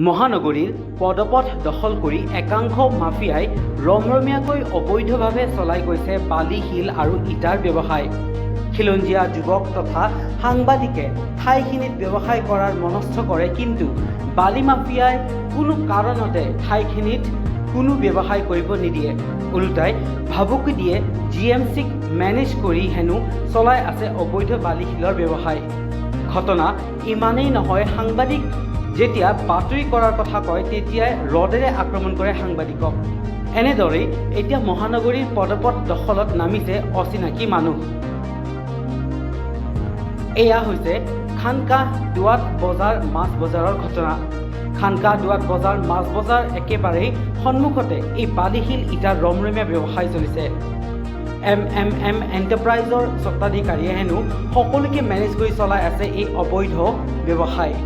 মহানগৰীৰ পদপথ দখল কৰি একাংশ মাফিয়াই ৰমৰমীয়াকৈ অবৈধভাৱে চলাই গৈছে বালি শিল আৰু ইটাৰ ব্যৱসায়। খিলঞ্জীয়া যুৱক তথা সাংবাদিকে ঠাইখিনিত ব্যৱসায় কৰাৰ মনস্থ কৰে, কিন্তু বালি মাফিয়াই কোনো কাৰণতে ঠাইখিনিত কোনো ব্যৱসায় কৰিব নিদিয়ে। ওলোটাই ভাবুকি দিয়ে GMCক মেনেজ কৰি হেনো চলাই আছে অবৈধ বালি শিলৰ ব্যৱসায়। ঘটনা ইমানেই নহয়, সাংবাদিক যেতিয়া বাতৰি কৰাৰ কথা কয় তেতিয়াই ৰডেৰে আক্ৰমণ কৰে সাংবাদিকক। এনেদৰেই এতিয়া মহানগৰীৰ পদপথ দখলত নামিছে অচিনাকি মানুহ। এয়া হৈছে খানকাহ দুৱাত বজাৰ মাছ বজাৰৰ ঘটনা। খানকাহ দুৱাত বজাৰ মাছ বজাৰ একেবাৰেই সন্মুখতে এই বালিশিল ইটাৰ ৰমৰমীয়া ব্যৱসায় চলিছে। MMM এণ্টাৰপ্ৰাইজৰ স্বত্বাধিকাৰীয়ে হেনো সকলোকে মেনেজ কৰি চলাই আছে এই অবৈধ ব্যৱসায়।